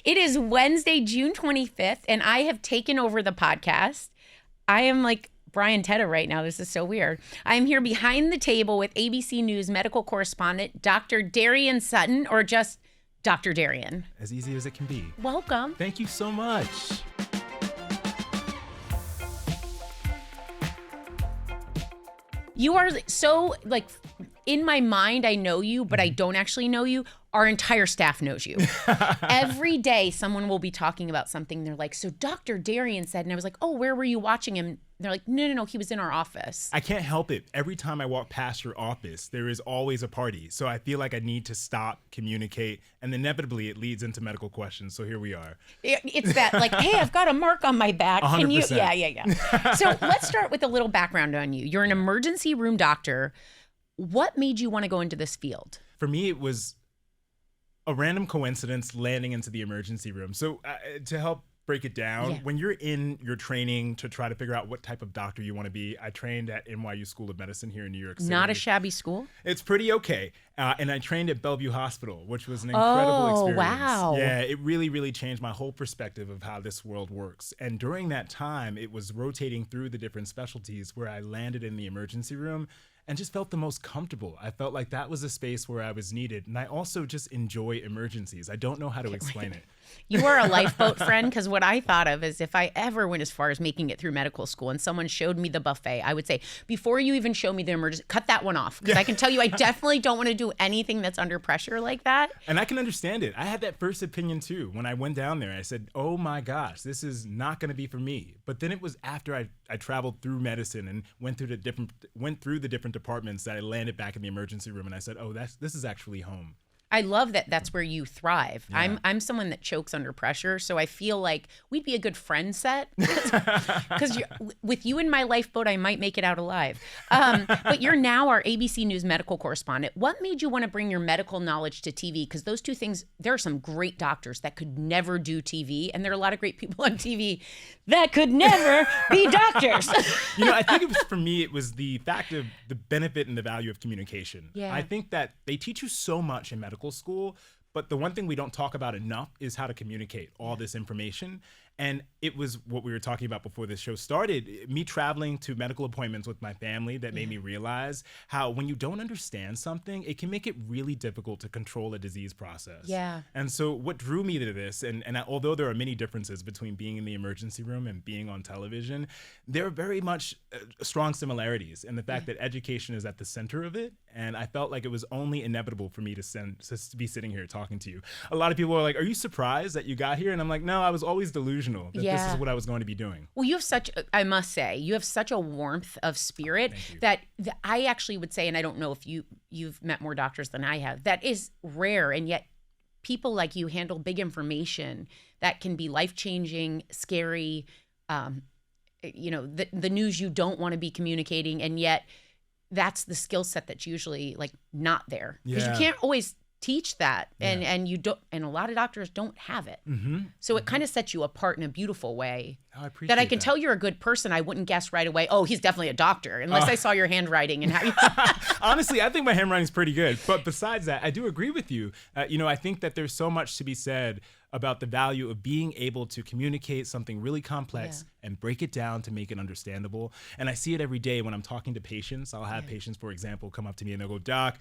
It is Wednesday, June 25th, and I have taken over the podcast. I am like Brian Teta right now. This is so weird. I am here behind the table with ABC News medical correspondent, Dr. Darien Sutton, or just Dr. Darien. As easy as it can be. Welcome. Thank you so much. You are so, like, in my mind, I know you, but I don't actually know you. Our entire staff knows you. Every day, someone will be talking about something. They're like, so Dr. Darien said, and I was like, oh, where were you watching him? They're like, no, he was in our office. I can't help it. Every time I walk past your office, there is always a party. So I feel like I need to stop, communicate, and inevitably it leads into medical questions. So here we are. It's that, like, hey, I've got a mark on my back. 100%. Can you? Yeah. So let's start with a little background on you. You're an emergency room doctor. What made you want to go into this field? For me, it was a random coincidence landing into the emergency room. So to help break it down, when you're in your training to try to figure out what type of doctor you want to be, I trained at NYU School of Medicine here in New York City. Not a shabby school? It's pretty okay. And I trained at Bellevue Hospital, which was an incredible experience. Wow. Yeah, it really, really changed my whole perspective of how this world works. And during that time, it was rotating through the different specialties where I landed in the emergency room and just felt the most comfortable. I felt like that was a space where I was needed. And I also just enjoy emergencies. I don't know how to explain it. You are a lifeboat friend, because what I thought of is if I ever went as far as making it through medical school and someone showed me the buffet, I would say, before you even show me the emergency, cut that one off. Because I can tell you I definitely don't want to do anything that's under pressure like that. And I can understand it. I had that first opinion too. When I went down there, I said, oh my gosh, this is not going to be for me. But then it was after I traveled through medicine and went through the different departments that I landed back in the emergency room. And I said, oh, this is actually home. I love that that's where you thrive. Yeah. I'm someone that chokes under pressure, so I feel like we'd be a good friend set. Because with you in my lifeboat, I might make it out alive. But you're now our ABC News medical correspondent. What made you want to bring your medical knowledge to TV? Because those two things, there are some great doctors that could never do TV, and there are a lot of great people on TV that could never be doctors. I think for me, it was the fact of the benefit and the value of communication. Yeah. I think that they teach you so much in medical school, but the one thing we don't talk about enough is how to communicate all this information. And it was what we were talking about before this show started, me traveling to medical appointments with my family that made me realize how when you don't understand something, it can make it really difficult to control a disease process. Yeah. And so what drew me to this, and although there are many differences between being in the emergency room and being on television, there are very much strong similarities in the fact that education is at the center of it. And I felt like it was only inevitable for me to be sitting here talking to you. A lot of people are like, are you surprised that you got here? And I'm like, no, I was always delusional that this is what I was going to be doing. Well, you have I must say, you have such a warmth of spirit that I actually would say, and I don't know if you've met more doctors than I have, that is rare. And yet people like you handle big information that can be life-changing, scary, the news you don't want to be communicating. And yet that's the skill set that's usually like not there, because you can't always teach that, and you don't, and a lot of doctors don't have it. So it kind of sets you apart in a beautiful way. I appreciate that. I can tell you're a good person. I wouldn't guess right away, oh, he's definitely a doctor, unless I saw your handwriting and how you Honestly, I think my handwriting's pretty good. But besides that, I do agree with you. I think that there's so much to be said about the value of being able to communicate something really complex and break it down to make it understandable. And I see it every day when I'm talking to patients. I'll have patients, for example, come up to me and they'll go, Doc,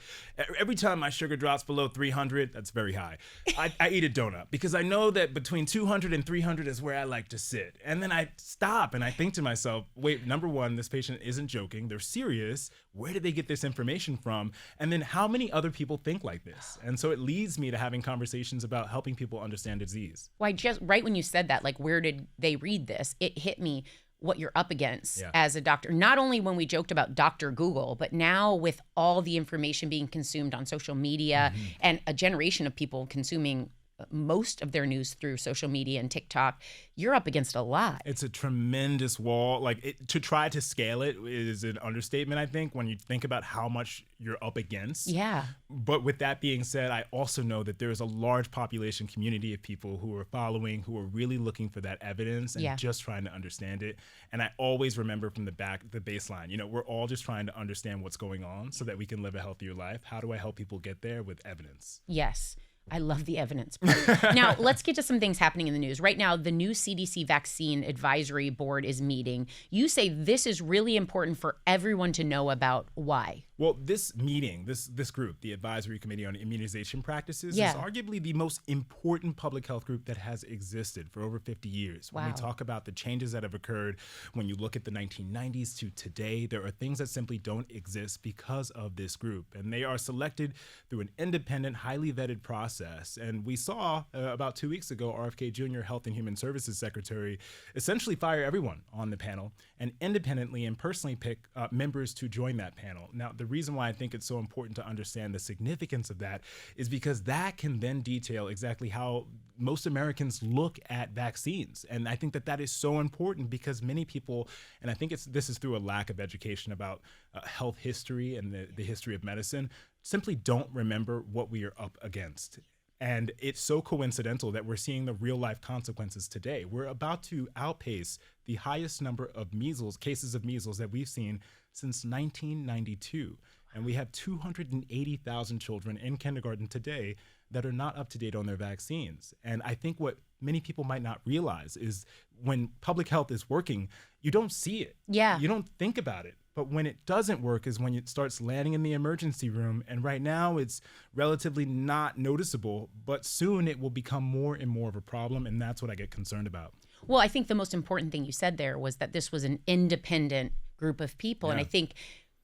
every time my sugar drops below 300, that's very high, I eat a donut, because I know that between 200 and 300 is where I like to sit. And then I stop and I think to myself, wait, number one, this patient isn't joking. They're serious. Where did they get this information from? And then how many other people think like this? And so it leads me to having conversations about helping people understand disease. Well, just right when you said that, like, where did they read this? It hit me what you're up against as a doctor. Not only when we joked about Dr. Google, but now with all the information being consumed on social media and a generation of people consuming most of their news through social media and TikTok, you're up against a lot. It's a tremendous wall. To try to scale it is an understatement, I think, when you think about how much you're up against. Yeah. But with that being said, I also know that there is a large population community of people who are following, who are really looking for that evidence and just trying to understand it. And I always remember from the baseline, we're all just trying to understand what's going on so that we can live a healthier life. How do I help people get there with evidence? Yes. I love the evidence part. Now, let's get to some things happening in the news. Right now, the new CDC Vaccine Advisory Board is meeting. You say this is really important for everyone to know about. Why? Well, this meeting, this group, the Advisory Committee on Immunization Practices, is arguably the most important public health group that has existed for over 50 years. When we talk about the changes that have occurred, when you look at the 1990s to today, there are things that simply don't exist because of this group. And they are selected through an independent, highly vetted process. And we saw about 2 weeks ago, RFK Jr., Health and Human Services Secretary, essentially fire everyone on the panel and independently and personally pick members to join that panel. Now, the reason why I think it's so important to understand the significance of that is because that can then detail exactly how most Americans look at vaccines. And I think that that is so important because many people, and I think this is through a lack of education about health history and the history of medicine, simply don't remember what we are up against. And it's so coincidental that we're seeing the real life consequences today. We're about to outpace the highest number of cases of measles that we've seen since 1992. And we have 280,000 children in kindergarten today that are not up to date on their vaccines. And I think what many people might not realize is when public health is working, you don't see it. Yeah. You don't think about it. But when it doesn't work is when it starts landing in the emergency room. And right now it's relatively not noticeable, but soon it will become more and more of a problem. And that's what I get concerned about. Well, I think the most important thing you said there was that this was an independent group of people. And I think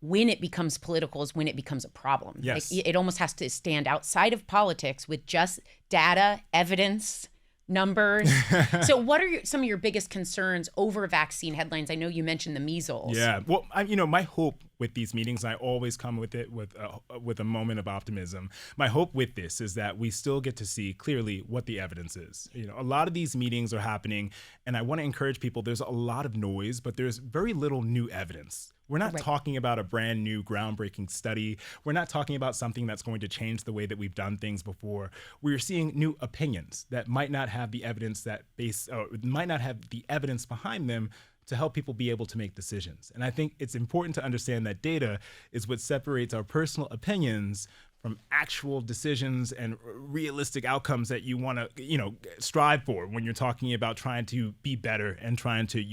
when it becomes political is when it becomes a problem. Yes. Like, it almost has to stand outside of politics with just data, evidence, numbers. So what are some of your biggest concerns over vaccine headlines? I know you mentioned the measles. Yeah. Well, my hope with these meetings, I always come with it with a moment of optimism. My hope with this is that we still get to see clearly what the evidence is. A lot of these meetings are happening, and I want to encourage people, there's a lot of noise, but there's very little new evidence. We're not talking about a brand new groundbreaking study. We're not talking about something that's going to change the way that we've done things before. We're seeing new opinions that might not have the evidence might not have the evidence behind them to help people be able to make decisions. And I think it's important to understand that data is what separates our personal opinions from actual decisions and realistic outcomes that you want to, strive for when you're talking about trying to be better and trying to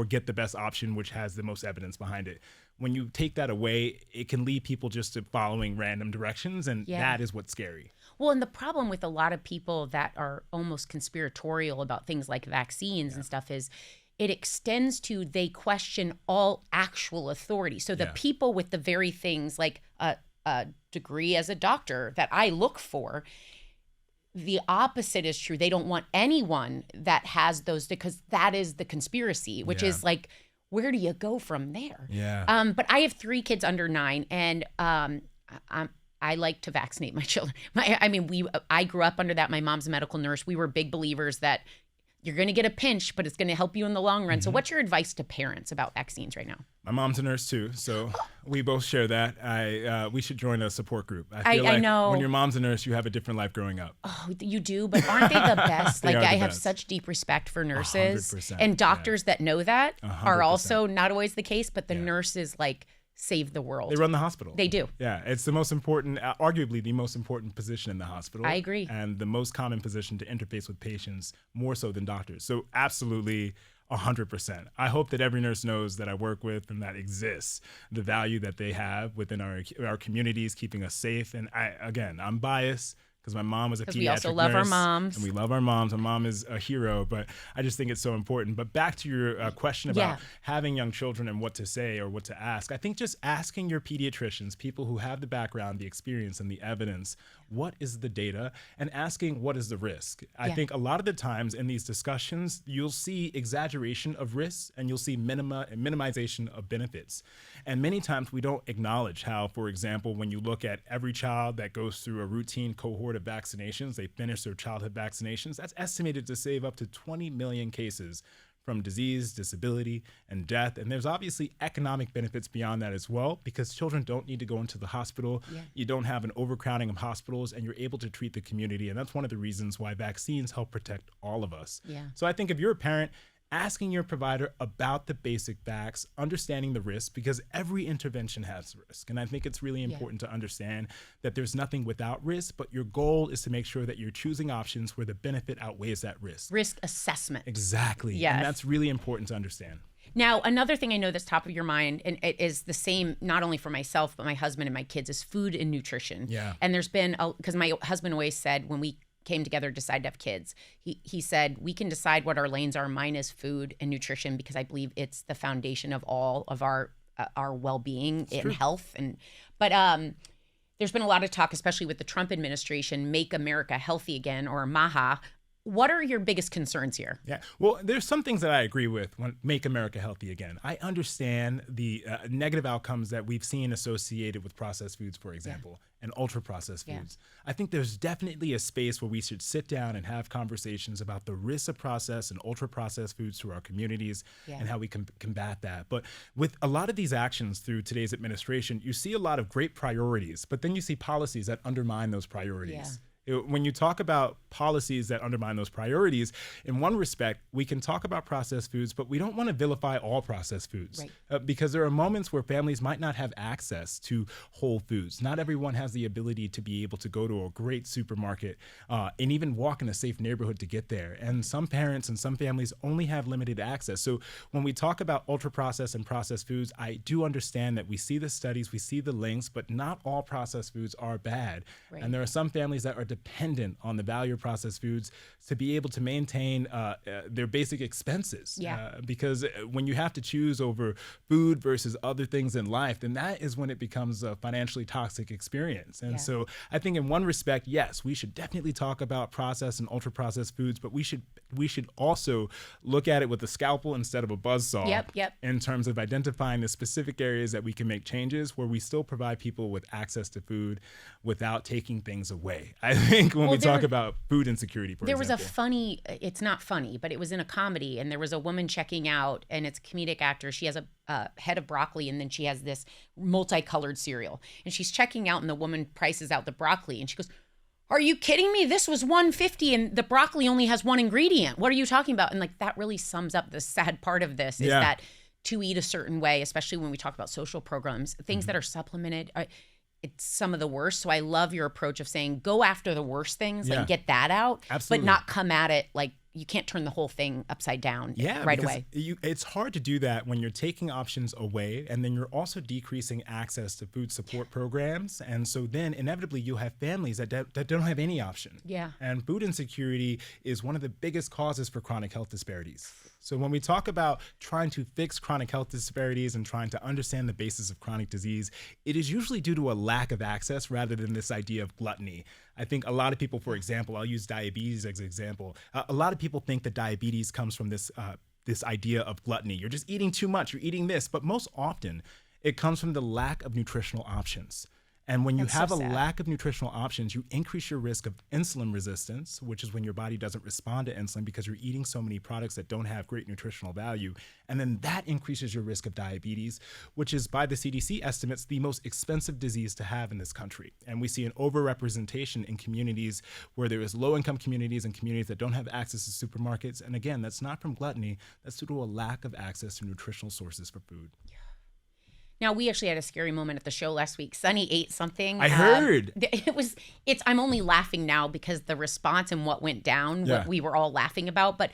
get the best option, which has the most evidence behind it. When you take that away, it can lead people just to following random directions, and that is what's scary. Well, and the problem with a lot of people that are almost conspiratorial about things like vaccines and stuff is it extends to they question all actual authority. So the people with the very things like a degree as a doctor that I look for, the opposite is true. They don't want anyone that has those, because that is the conspiracy, which is like, where do you go from there? Yeah. But I have 3 kids under 9, and I like to vaccinate my children. I grew up under that. My mom's a medical nurse. We were big believers that you're going to get a pinch, but it's going to help you in the long run. So what's your advice to parents about vaccines right now? My mom's a nurse too, so we both share that. We should join a support group. I know. When your mom's a nurse, you have a different life growing up. Oh, you do, but aren't they the best? I have such deep respect for nurses. 100%, and doctors that know that 100%. are also not always the case, but the nurses save the world. They run the hospital. They do. Yeah, it's the most important, arguably the most important position in the hospital. I agree. And the most common position to interface with patients, more so than doctors. So absolutely 100%. I hope that every nurse knows that I work with and that exists, the value that they have within our communities, keeping us safe. And I'm biased, because my mom was a pediatric nurse. We also love our moms. And we love our moms. My mom is a hero, but I just think it's so important. But back to your question about having young children and what to say or what to ask, I think just asking your pediatricians, people who have the background, the experience, and the evidence, what is the data, and asking what is the risk. I think a lot of the times in these discussions, you'll see exaggeration of risks and you'll see minimization of benefits. And many times we don't acknowledge how, for example, when you look at every child that goes through a routine cohort of vaccinations, they finish their childhood vaccinations, that's estimated to save up to 20 million cases from disease, disability, and death. And there's obviously economic benefits beyond that as well, because children don't need to go into the hospital. You don't have an overcrowding of hospitals, and you're able to treat the community. And that's one of the reasons why vaccines help protect all of us. So I think if you're a parent, asking your provider about the basic facts, understanding the risk, because every intervention has risk. And I think it's really important to understand that there's nothing without risk, but your goal is to make sure that you're choosing options where the benefit outweighs that risk. Risk assessment. Exactly. Yes. And that's really important to understand. Now, another thing I know that's top of your mind, and it is the same not only for myself, but my husband and my kids, is food and nutrition. Yeah. And there's been, because my husband always said when we came together, decide to have kids, he said, we can decide what our lanes are. Mine is food and nutrition, because I believe it's the foundation of all of our well-being and health. But there's been a lot of talk, especially with the Trump administration, Make America Healthy Again, or MAHA. What are your biggest concerns here? Yeah, well, there's some things that I agree with when Make America Healthy Again. I understand the negative outcomes that we've seen associated with processed foods, for example, and ultra-processed foods. I think there's definitely a space where we should sit down and have conversations about the risks of processed and ultra-processed foods to our communities and how we can combat that. But with a lot of these actions through today's administration, you see a lot of great priorities, but then you see policies that undermine those priorities. When you talk about policies that undermine those priorities, in one respect, we can talk about processed foods, but we don't want to vilify all processed foods because there are moments where families might not have access to whole foods. Not everyone has the ability to be able to go to a great supermarket and even walk in a safe neighborhood to get there. And some parents and some families only have limited access. So when we talk about ultra-processed and processed foods, I do understand that we see the studies, we see the links, but not all processed foods are bad. And there are some families that are dependent on the value of processed foods to be able to maintain their basic expenses. Because when you have to choose over food versus other things in life, then that is when it becomes a financially toxic experience. And so I think in one respect, yes, we should definitely talk about processed and ultra-processed foods, but we should also look at it with a scalpel instead of a buzzsaw in terms of identifying the specific areas that we can make changes where we still provide people with access to food without taking things away. I think when we talk about food insecurity, for example. There was a funny, it's not funny, but it was in a comedy, and there was a woman checking out, and it's a comedic actor. She has a head of broccoli, and then she has this multicolored cereal. And she's checking out, and the woman prices out the broccoli, and she goes, "Are you kidding me? This was $1.50 and the broccoli only has one ingredient. What are you talking about?" And like that really sums up the sad part of this is that to eat a certain way, especially when we talk about social programs, things that are supplemented, it's some of the worst. So I love your approach of saying go after the worst things and get that out, but not come at it like you can't turn the whole thing upside down right away. It's hard to do that when you're taking options away and then you're also decreasing access to food support programs. And so then inevitably you'll have families that don't have any option. And food insecurity is one of the biggest causes for chronic health disparities. So when we talk about trying to fix chronic health disparities and trying to understand the basis of chronic disease, it is usually due to a lack of access rather than this idea of gluttony. I think a lot of people, for example, I'll use diabetes as an example. A lot of people think that diabetes comes from this idea of gluttony. You're just eating too much, you're eating this, but most often it comes from the lack of nutritional options. And when you have a lack of nutritional options, you increase your risk of insulin resistance, which is when your body doesn't respond to insulin because you're eating so many products that don't have great nutritional value. And then that increases your risk of diabetes, which is, by the CDC estimates, the most expensive disease to have in this country. And we see an overrepresentation in communities where there is low-income communities and communities that don't have access to supermarkets. And again, that's not from gluttony. That's due to a lack of access to nutritional sources for food. Now, we actually had a scary moment at the show last week. Sunny ate something. I heard. I'm only laughing now because the response and what went down, what we were all laughing about. But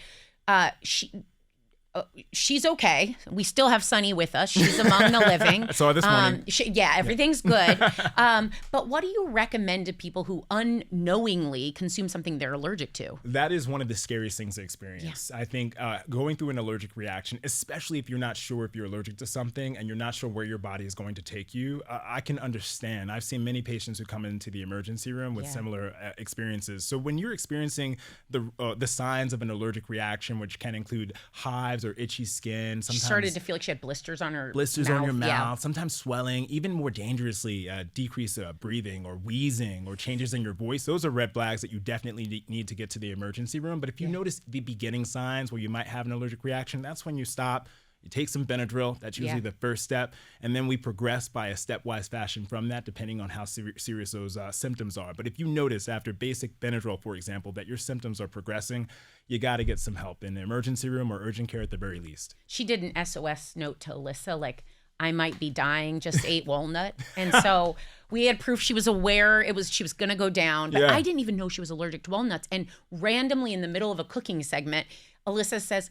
she's okay. We still have Sunny with us. She's among the living. I saw her this morning. Everything's good. But what do you recommend to people who unknowingly consume something they're allergic to? That is one of the scariest things to experience. I think going through an allergic reaction, especially if you're not sure if you're allergic to something and you're not sure where your body is going to take you, I can understand. I've seen many patients who come into the emergency room with similar experiences. So when you're experiencing the signs of an allergic reaction, which can include hives or itchy skin. Sometimes she started to feel like she had blisters on her mouth. On your mouth, sometimes swelling, even more dangerously, decreased breathing or wheezing or changes in your voice. Those are red flags that you definitely need to get to the emergency room. But if you notice the beginning signs where you might have an allergic reaction, that's when you stop. You take some Benadryl. That's usually the first step. And then we progress by a stepwise fashion from that, depending on how serious those symptoms are. But if you notice after basic Benadryl, for example, that your symptoms are progressing, you got to get some help in the emergency room or urgent care at the very least. She did an SOS note to Alyssa, like, I might be dying, just ate walnut. And so we had proof she was aware she was going to go down. But I didn't even know she was allergic to walnuts. And randomly in the middle of a cooking segment, Alyssa says,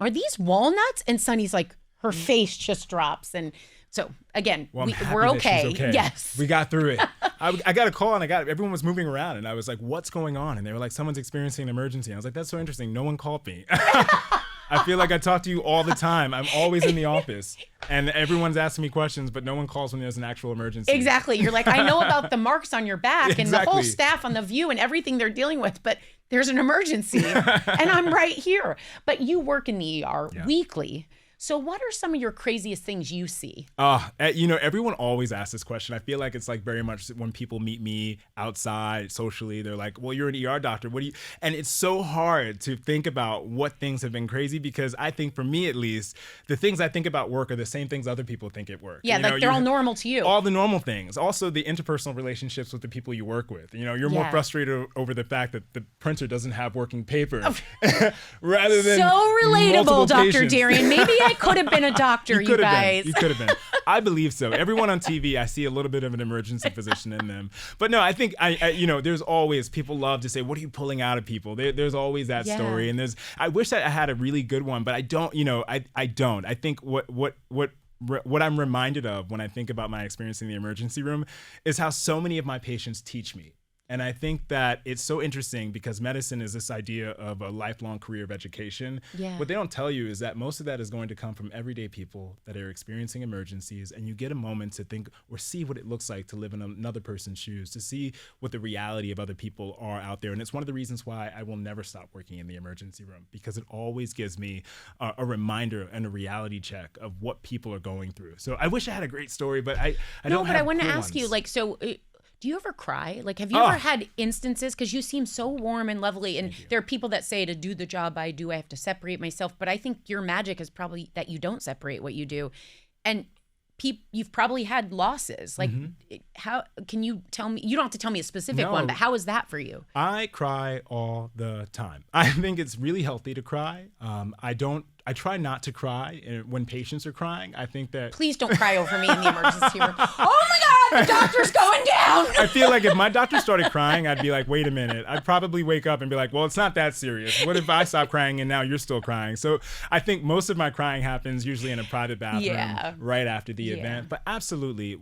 are these walnuts? And Sunny's like, her face just drops. And so again, we're okay. Yes. We got through it. I got a call and everyone was moving around and I was like, what's going on? And they were like, someone's experiencing an emergency. And I was like, that's so interesting. No one called me. I feel like I talk to you all the time. I'm always in the office and everyone's asking me questions, but no one calls when there's an actual emergency. Exactly. You're like, I know about the marks on your back and the whole staff on The View and everything they're dealing with, but there's an emergency and I'm right here. But you work in the ER weekly. So what are some of your craziest things you see? Everyone always asks this question. I feel like it's like very much when people meet me outside socially, they're like, well, you're an ER doctor. What do you, and it's so hard to think about what things have been crazy because I think for me, at least, the things I think about work are the same things other people think at work. Yeah, they're all normal to you. All the normal things. Also the interpersonal relationships with the people you work with. You're more frustrated over the fact that the printer doesn't have working paper rather than so relatable, Dr. Patients. Darien. Maybe I could have been a doctor, you guys. You could have been. I believe so. Everyone on TV, I see a little bit of an emergency physician in them. But no, I think there's always, people love to say, what are you pulling out of people? There's always that story. And I wish that I had a really good one, but I don't, I don't. I think what I'm reminded of when I think about my experience in the emergency room is how so many of my patients teach me. And I think that it's so interesting because medicine is this idea of a lifelong career of education. Yeah. What they don't tell you is that most of that is going to come from everyday people that are experiencing emergencies, and you get a moment to think or see what it looks like to live in another person's shoes, to see what the reality of other people are out there. And it's one of the reasons why I will never stop working in the emergency room, because it always gives me a reminder and a reality check of what people are going through. So I wish I had a great story, but I don't have. No, but I want to ask you, do you ever cry? Like, have you ever had instances, because you seem so warm and lovely, and there are people that say to do the job I do, I have to separate myself. But I think your magic is probably that you don't separate what you do. And you've probably had losses. Like, how can you tell me? You don't have to tell me a specific one, but how is that for you? I cry all the time. I think it's really healthy to cry. I try not to cry when patients are crying. I think that... Please don't cry over me in the emergency room. Oh my God, the doctor's going down. I feel like if my doctor started crying, I'd be like, wait a minute. I'd probably wake up and be like, well, it's not that serious. What if I stop crying and now you're still crying? So I think most of my crying happens usually in a private bathroom right after the event. But absolutely,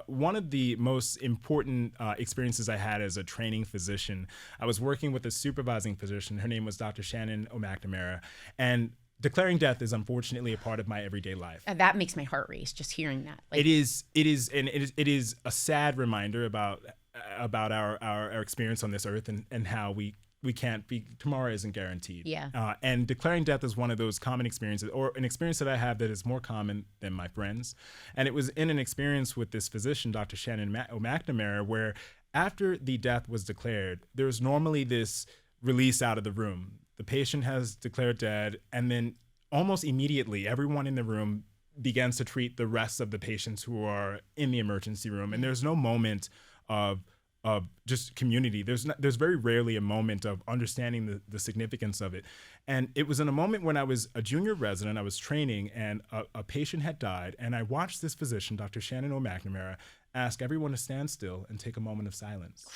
one of the most important experiences I had as a training physician, I was working with a supervising physician. Her name was Dr. Shannon McNamara. And declaring death is unfortunately a part of my everyday life. That makes my heart race just hearing that. It is a sad reminder about our experience on this earth and how we can't be, tomorrow isn't guaranteed. Yeah. And declaring death is one of those common experiences, or an experience that I have that is more common than my friends. And it was in an experience with this physician, Dr. Shannon McNamara, where after the death was declared, there was normally this release out of the room. The patient has declared dead, and then almost immediately, everyone in the room begins to treat the rest of the patients who are in the emergency room. And there's no moment of just community. There's very rarely a moment of understanding the significance of it. And it was in a moment when I was a junior resident, I was training, and a patient had died. And I watched this physician, Dr. Shannon McNamara, ask everyone to stand still and take a moment of silence.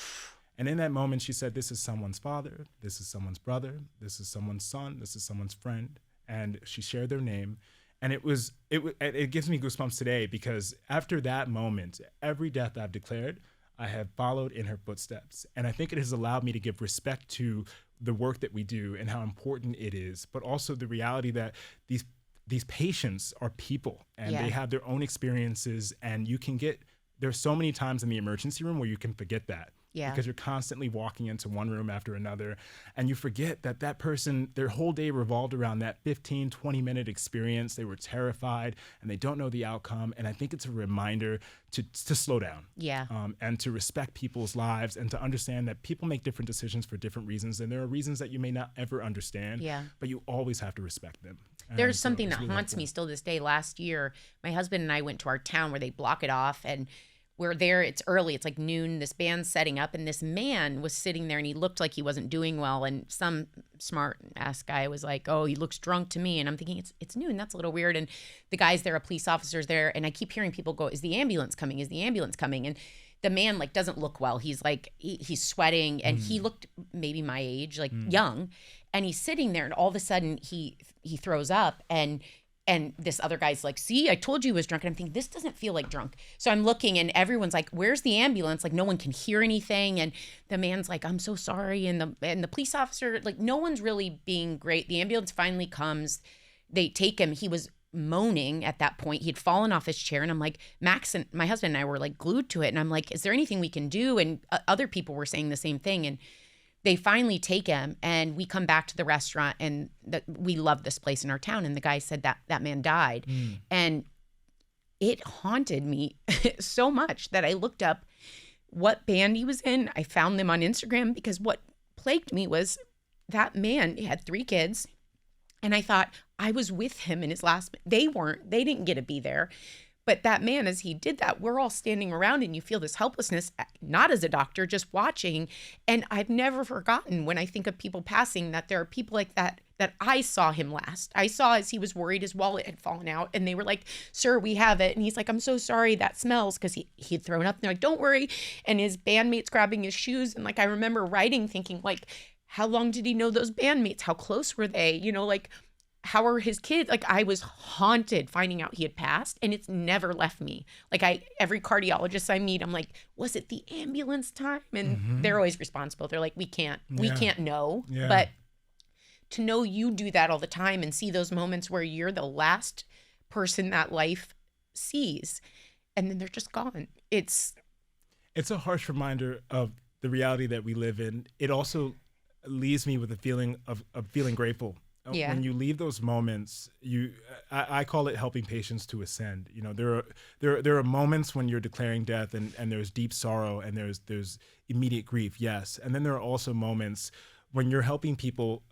And in that moment, she said, this is someone's father, this is someone's brother, this is someone's son, this is someone's friend. And she shared their name. And it gives me goosebumps today, because after that moment, every death I've declared, I have followed in her footsteps. And I think it has allowed me to give respect to the work that we do and how important it is, but also the reality that these patients are people, and they have their own experiences, and there's so many times in the emergency room where you can forget that. Yeah. Because you're constantly walking into one room after another, and you forget that that person, their whole day revolved around that 15, 20-minute experience. They were terrified, and they don't know the outcome. And I think it's a reminder to slow down. Yeah. And to respect people's lives, and to understand that people make different decisions for different reasons. And there are reasons that you may not ever understand, but you always have to respect them. There's something that haunts me still this day. Last year, my husband and I went to our town where they block it off, and we're there. It's early. It's like noon. This band's setting up, and this man was sitting there, and he looked like he wasn't doing well. And some smart ass guy was like, "Oh, he looks drunk to me." And I'm thinking, it's noon. That's a little weird. And the guy's there, a police officer's there, and I keep hearing people go, "Is the ambulance coming? Is the ambulance coming?" And the man like doesn't look well. He's like he's sweating, and he looked maybe my age, like young. And he's sitting there, and all of a sudden he throws up, and this other guy's like, "See, I told you he was drunk." And I'm thinking, this doesn't feel like drunk. So I'm looking, and everyone's like, "Where's the ambulance?" Like no one can hear anything. And the man's like, "I'm so sorry." And the police officer, like no one's really being great. The ambulance finally comes. They take him. He was moaning at that point. He'd fallen off his chair. And I'm like, Max and my husband and I were like glued to it. And I'm like, is there anything we can do? And other people were saying the same thing. And they finally take him, and we come back to the restaurant, and we love this place in our town. And the guy said that man died. And it haunted me so much that I looked up what band he was in. I found them on Instagram, because what plagued me was that man had 3 kids. And I thought, I was with him in his last, they didn't get to be there. But that man, as he did that, we're all standing around, and you feel this helplessness, not as a doctor, just watching. And I've never forgotten, when I think of people passing, that there are people like that I saw him last. I saw as he was worried his wallet had fallen out, and they were like, "Sir, we have it." And he's like, "I'm so sorry, that smells," because he'd thrown up. And they're like, "Don't worry." And his bandmates grabbing his shoes. And like, I remember writing, thinking like, how long did he know those bandmates? How close were they? You know, like, how are his kids? Like, I was haunted finding out he had passed, and it's never left me. Like, every cardiologist I meet, I'm like, was it the ambulance time? And they're always responsible. They're like, we can't know. Yeah. But to know you do that all the time, and see those moments where you're the last person that life sees, and then they're just gone. It's a harsh reminder of the reality that we live in. It also leaves me with a feeling of feeling grateful. Yeah. When you leave those moments, I call it helping patients to ascend. You know, there are moments when you're declaring death, and there's deep sorrow, and there's immediate grief, yes. And then there are also moments when you're helping people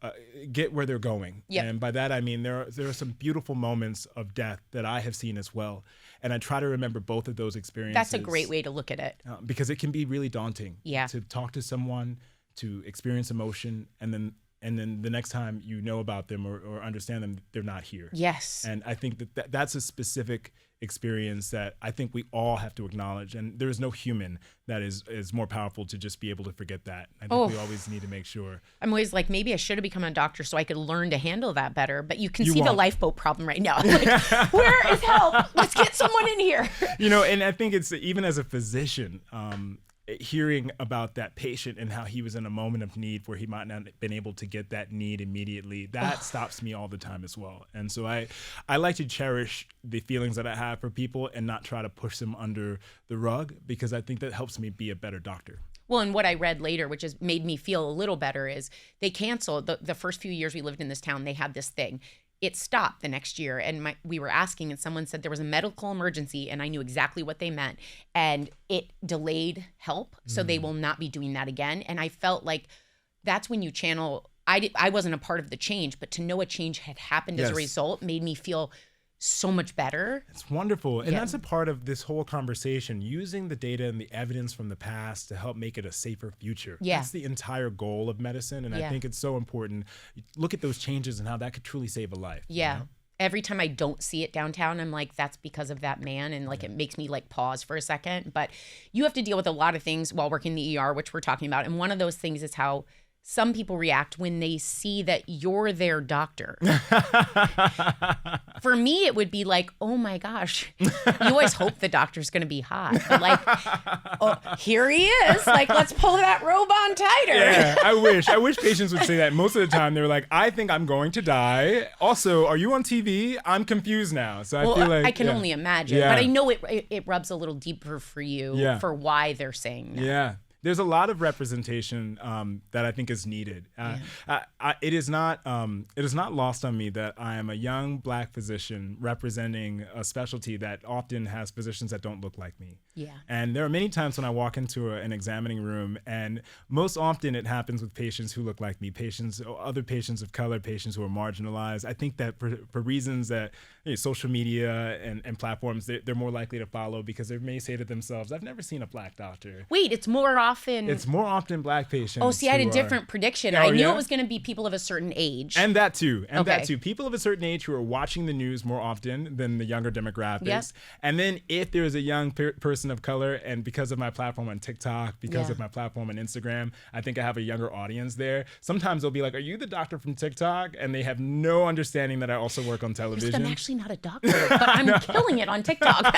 get where they're going. Yep. And by that I mean there are some beautiful moments of death that I have seen as well. And I try to remember both of those experiences. That's a great way to look at it. Because it can be really daunting. Yeah. To talk to someone, to experience emotion, and then the next time you know about them or understand them, they're not here. Yes. And I think that's a specific experience that I think we all have to acknowledge. And there is no human that is more powerful to just be able to forget that. I think we always need to make sure. I'm always like, maybe I should have become a doctor so I could learn to handle that better. But you can see the lifeboat problem right now. Like, where is help? Let's get someone in here. You know, and I think it's, even as a physician, hearing about that patient and how he was in a moment of need where he might not have been able to get that need immediately, that stops me all the time as well. And so I like to cherish the feelings that I have for people and not try to push them under the rug, because I think that helps me be a better doctor. Well, and what I read later, which has made me feel a little better, is they canceled the first few years we lived in this town. They had this thing. It stopped the next year, and we were asking, and someone said there was a medical emergency, and I knew exactly what they meant, and it delayed help, so they will not be doing that again. And I felt like that's when you channel. I wasn't a part of the change, but to know a change had happened as a result made me feel so much better. It's wonderful. And that's a part of this whole conversation, using the data and the evidence from the past to help make it a safer future. Yeah. That's the entire goal of medicine. And I think it's so important. Look at those changes and how that could truly save a life. Yeah. You know? Every time I don't see it downtown, I'm like, that's because of that man. And like, it makes me like pause for a second. But you have to deal with a lot of things while working in the ER, which we're talking about. And one of those things is how some people react when they see that you're their doctor. For me, it would be like, oh my gosh, you always hope the doctor's going to be hot. But like, oh, here he is. Like, let's pull that robe on tighter. Yeah, I wish patients would say that. Most of the time, they're like, I think I'm going to die. Also, are you on TV? I'm confused now. So I feel like I can only imagine. But I know it rubs a little deeper for you for why they're saying that. Yeah. There's a lot of representation that I think is needed. It is not lost on me that I am a young Black physician representing a specialty that often has physicians that don't look like me. Yeah. And there are many times when I walk into an examining room, and most often it happens with patients who look like me, other patients of color, patients who are marginalized. I think that for reasons that social media and platforms, they're more likely to follow because they may say to themselves, I've never seen a Black doctor. Wait, it's more often Black patients. Oh, see, I had a different prediction. I knew it was going to be people of a certain age. And that too. People of a certain age who are watching the news more often than the younger demographics. Yep. And then if there's a young person of color, and because of my platform on TikTok, because of my platform on Instagram, I think I have a younger audience there. Sometimes they'll be like, are you the doctor from TikTok? And they have no understanding that I also work on television. I'm actually not a doctor, but I'm killing it on TikTok.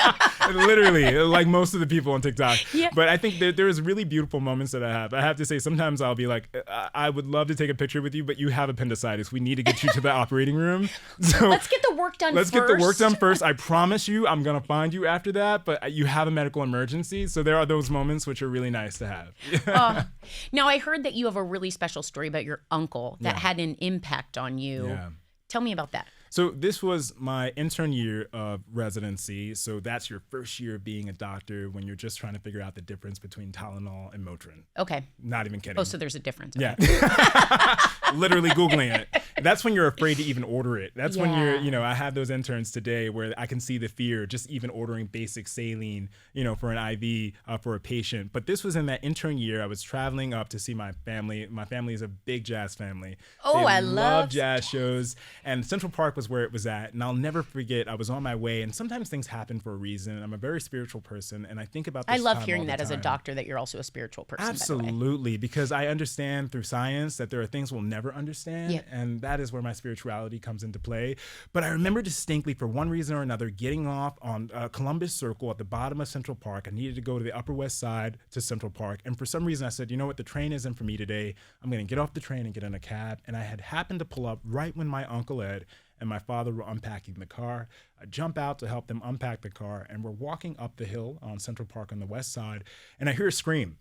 Literally, like most of the people on TikTok. Yeah. But I think that there's really beautiful moments that I have. I have to say, sometimes I'll be like, I would love to take a picture with you, but you have appendicitis. We need to get you to the operating room. So let's get the work done first. Let's get the work done first. I promise you, I'm going to find you after that, but you have a medical emergency. So there are those moments which are really nice to have. Now, I heard that you have a really special story about your uncle that had an impact on you. Yeah. Tell me about that. So this was my intern year of residency. So that's your first year of being a doctor when you're just trying to figure out the difference between Tylenol and Motrin. Okay. Not even kidding. Oh, so there's a difference. Okay. Yeah. Literally Googling it. That's when you're afraid to even order it. That's when I have those interns today where I can see the fear just even ordering basic saline, for an IV for a patient. But this was in that intern year. I was traveling up to see my family. My family is a big jazz family. Oh, I love jazz shows. And Central Park was where it was at. And I'll never forget, I was on my way, and sometimes things happen for a reason. I'm a very spiritual person, and I think about this. I love hearing that as a doctor, that you're also a spiritual person. Absolutely, because I understand through science that there are things we'll never understand, and that is where my spirituality comes into play. But I remember distinctly, for one reason or another, getting off on Columbus Circle at the bottom of Central Park. I needed to go to the Upper West Side to Central Park, and for some reason I said, you know what, the train isn't for me today. I'm going to get off the train and get in a cab. And I had happened to pull up right when my Uncle Ed and my father were unpacking the car. I jump out to help them unpack the car, and we're walking up the hill on Central Park on the west side, and I hear a scream.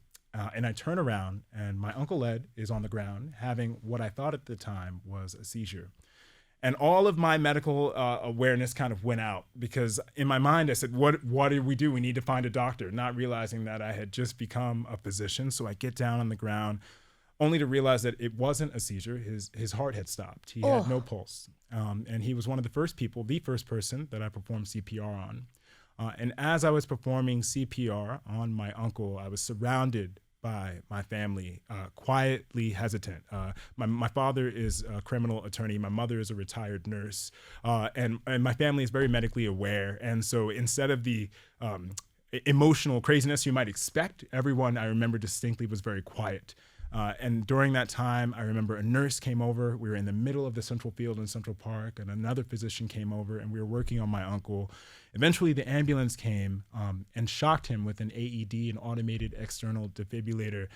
And I turn around, and my Uncle Ed is on the ground having what I thought at the time was a seizure. And all of my medical awareness kind of went out, because in my mind I said, what did we do? We need to find a doctor, not realizing that I had just become a physician. So I get down on the ground, only to realize that it wasn't a seizure. His heart had stopped. He had no pulse. And he was one of the first person that I performed CPR on. And as I was performing CPR on my uncle, I was surrounded by my family, quietly hesitant. My father is a criminal attorney. My mother is a retired nurse. And my family is very medically aware. And so instead of the emotional craziness you might expect, everyone, I remember distinctly, was very quiet. And during that time, I remember a nurse came over. We were in the middle of the central field in Central Park, and another physician came over, and we were working on my uncle. Eventually, the ambulance came and shocked him with an AED, an automated external defibrillator,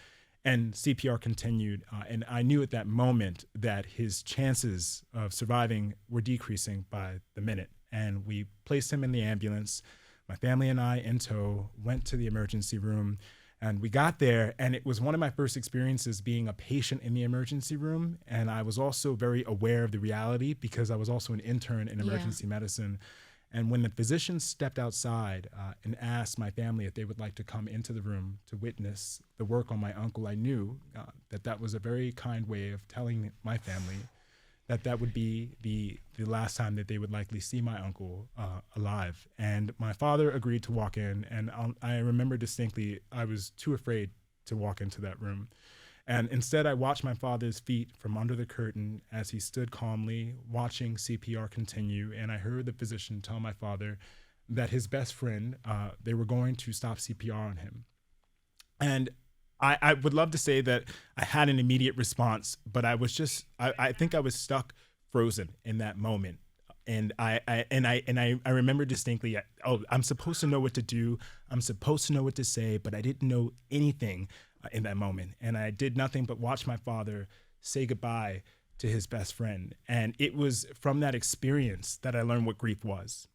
and CPR continued. And I knew at that moment that his chances of surviving were decreasing by the minute. And we placed him in the ambulance. My family and I, in tow, went to the emergency room. And we got there, and it was one of my first experiences being a patient in the emergency room. And I was also very aware of the reality, because I was also an intern in emergency medicine. And when the physician stepped outside and asked my family if they would like to come into the room to witness the work on my uncle, I knew that was a very kind way of telling my family that would be the last time that they would likely see my uncle alive. And my father agreed to walk in, and I remember distinctly I was too afraid to walk into that room. And instead, I watched my father's feet from under the curtain as he stood calmly, watching CPR continue. And I heard the physician tell my father that his best friend, they were going to stop CPR on him. And I would love to say that I had an immediate response, but I was just, I think I was stuck frozen in that moment. And I remember distinctly, I'm supposed to know what to do. I'm supposed to know what to say, but I didn't know anything in that moment. And I did nothing but watch my father say goodbye to his best friend. And it was from that experience that I learned what grief was.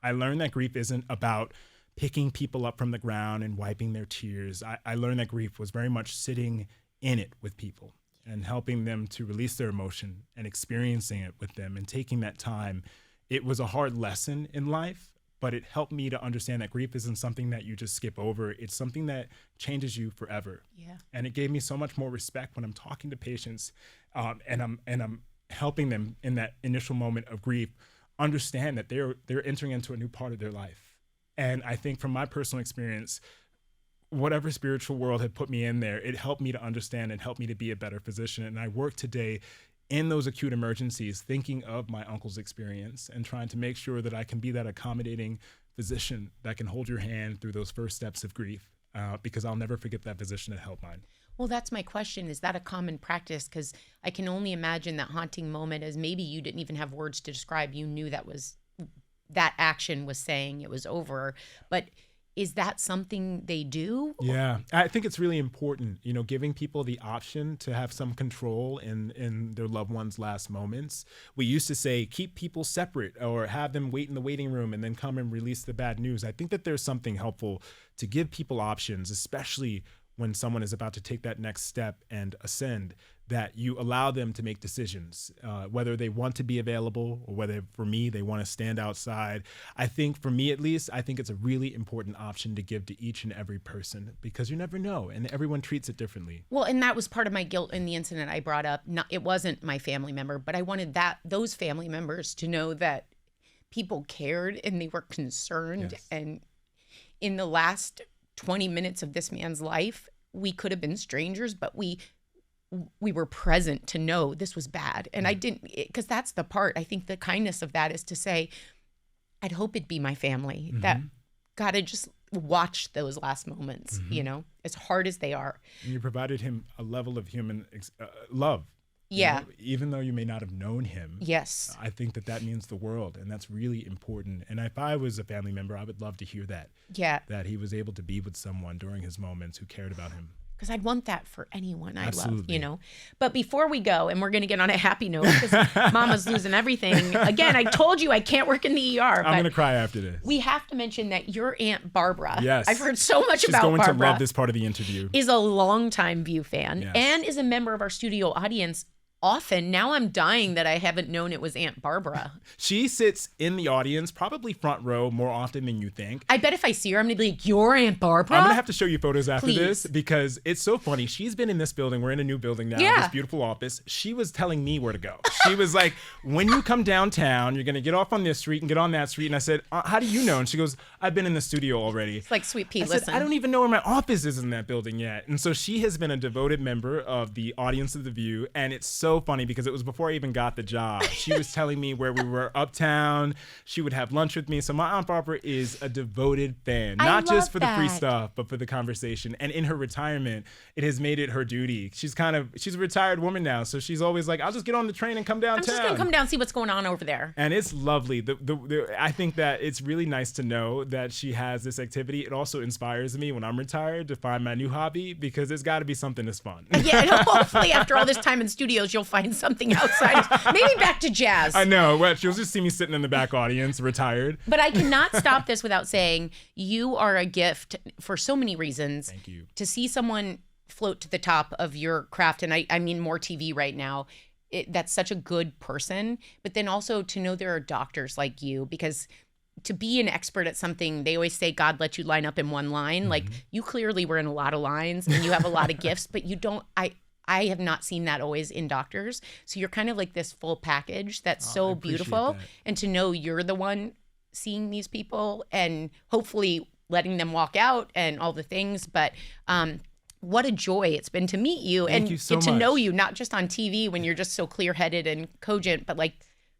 I learned that grief isn't about picking people up from the ground and wiping their tears. I learned that grief was very much sitting in it with people and helping them to release their emotion and experiencing it with them and taking that time. It was a hard lesson in life, but it helped me to understand that grief isn't something that you just skip over. It's something that changes you forever. Yeah. And it gave me so much more respect when I'm talking to patients and I'm helping them in that initial moment of grief understand that they're entering into a new part of their life. And I think from my personal experience, whatever spiritual world had put me in there, it helped me to understand and helped me to be a better physician. And I work today in those acute emergencies, thinking of my uncle's experience and trying to make sure that I can be that accommodating physician that can hold your hand through those first steps of grief, because I'll never forget that physician that helped mine. Well, that's my question. Is that a common practice? Because I can only imagine that haunting moment as maybe you didn't even have words to describe. You knew that action was saying it was over. But is that something they do? Yeah, I think it's really important, giving people the option to have some control in their loved ones' last moments. We used to say, keep people separate or have them wait in the waiting room and then come and release the bad news. I think that there's something helpful to give people options, especially when someone is about to take that next step and ascend, that you allow them to make decisions, whether they want to be available or whether, for me, they want to stand outside. I think, for me at least, I think it's a really important option to give to each and every person because you never know, and everyone treats it differently. Well, and that was part of my guilt in the incident I brought up. It wasn't my family member, but I wanted those family members to know that people cared and they were concerned. Yes. And in the last 20 minutes of this man's life, we could have been strangers, but we were present to know this was bad. And I didn't, because that's the part, I think the kindness of that is to say, I'd hope it'd be my family that got to just watch those last moments, as hard as they are. And you provided him a level of human love. Yeah. Even though you may not have known him. Yes. I think that means the world, and that's really important. And if I was a family member, I would love to hear that. Yeah. That he was able to be with someone during his moments who cared about him. Because I'd want that for anyone I Absolutely. love, But before we go, and we're going to get on a happy note because Mama's losing everything. Again, I told you I can't work in the ER. I'm going to cry after this. We have to mention that your Aunt Barbara, Yes. I've heard so much about She's going Barbara, to love this part of the interview. is a longtime View fan Yes. and is a member of our studio audience. Often. Now I'm dying that I haven't known it was Aunt Barbara. She sits in the audience, probably front row more often than you think. I bet if I see her, I'm going to be like, you're Aunt Barbara? I'm going to have to show you photos after Please. this because it's so funny. She's been in this building. We're in a new building now, Yeah. this beautiful office. She was telling me where to go. She was like, when you come downtown, you're going to get off on this street and get on that street. And I said, how do you know? And she goes, I've been in the studio already. It's like, sweet pea, I listen. said, I don't even know where my office is in that building yet. And so she has been a devoted member of the audience of The View. And it's so funny because it was before I even got the job. She was telling me where we were uptown. She would have lunch with me. So my Aunt Barbara is a devoted fan, not just for the free stuff, but for the conversation. And in her retirement, it has made it her duty. She's a retired woman now. So she's always like, I'll just get on the train and come downtown. I'm just going to come down and see what's going on over there. And it's lovely. I think that it's really nice to know that she has this activity. It also inspires me when I'm retired to find my new hobby because it's got to be something that's fun. Yeah, and hopefully after all this time in studios, you'll find something outside. Maybe back to jazz. I know. Well, she'll just see me sitting in the back audience, retired. But I cannot stop this without saying you are a gift for so many reasons. Thank you. To see someone float to the top of your craft, and I mean more TV right now, that's such a good person. But then also to know there are doctors like you, because to be an expert at something, they always say God let you line up in one line. Like you clearly were in a lot of lines and you have a lot of gifts, but you don't, I have not seen that always in doctors. So you're kind of like this full package that's so beautiful. That. And to know you're the one seeing these people and hopefully letting them walk out and all the things. But what a joy it's been to meet you. Thank and you so get to much. know you, not just on TV when you're just so clear-headed and cogent, but like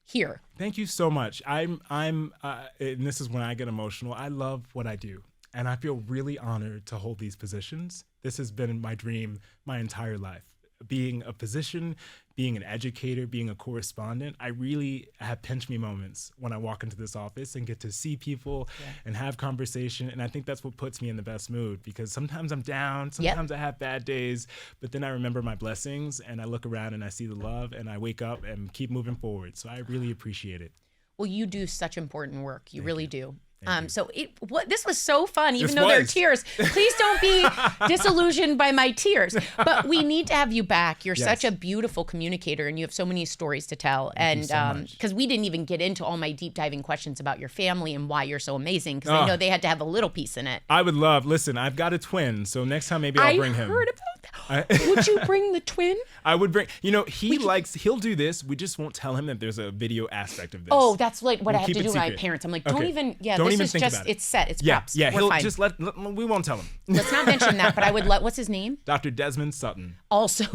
here. Thank you so much. I'm and this is when I get emotional. I love what I do. And I feel really honored to hold these positions. This has been my dream my entire life. Being a physician, being an educator, being a correspondent, I really have pinch me moments when I walk into this office and get to see people and have conversation. And I think that's what puts me in the best mood because sometimes I'm down, sometimes I have bad days, but then I remember my blessings and I look around and I see the love and I wake up and keep moving forward. So I really appreciate it. Well, you do such important work. You really do. This was so fun, even This though there are was. tears. Please don't be disillusioned by my tears. But we need to have you back. You're such a beautiful communicator, and you have so many stories to tell. Thank you so much. Because we didn't even get into all my deep diving questions about your family and why you're so amazing, because I know they had to have a little piece in it. I would love. Listen, I've got a twin, so next time maybe I'll bring him. I heard about that. Would you bring the twin? I would bring. He'll do this. We just won't tell him that there's a video aspect of this. Oh, that's like what I have keep to it do with my secret. parents. I'm like, Okay. don't even. Yeah, Don't this even is think just. about it. It's set. It's Yeah, props. yeah. We're He'll fine. just we won't tell him. Let's not mention that. But I would let. What's his name? Dr. Desmond Sutton. Also,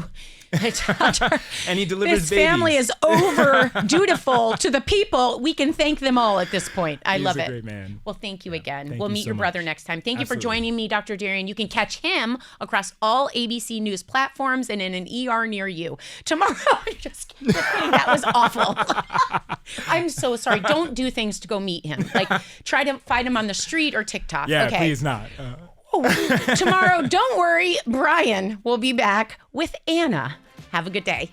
And he delivers this babies. family is over dutiful to the people. We can thank them all at this point. I love He's it. a great man. Well, thank you again. Thank We'll you meet so your brother much. next time. Thank you for Absolutely. joining me, Dr. Darien. You can catch him across all ABC News platforms and in an ER near you. Tomorrow, just kidding. That was awful. I'm so sorry. Don't do things to go meet him. Like, try to find him on the street or TikTok. Yeah, okay. please not. Tomorrow, don't worry, Brian will be back with Anna. Have a good day.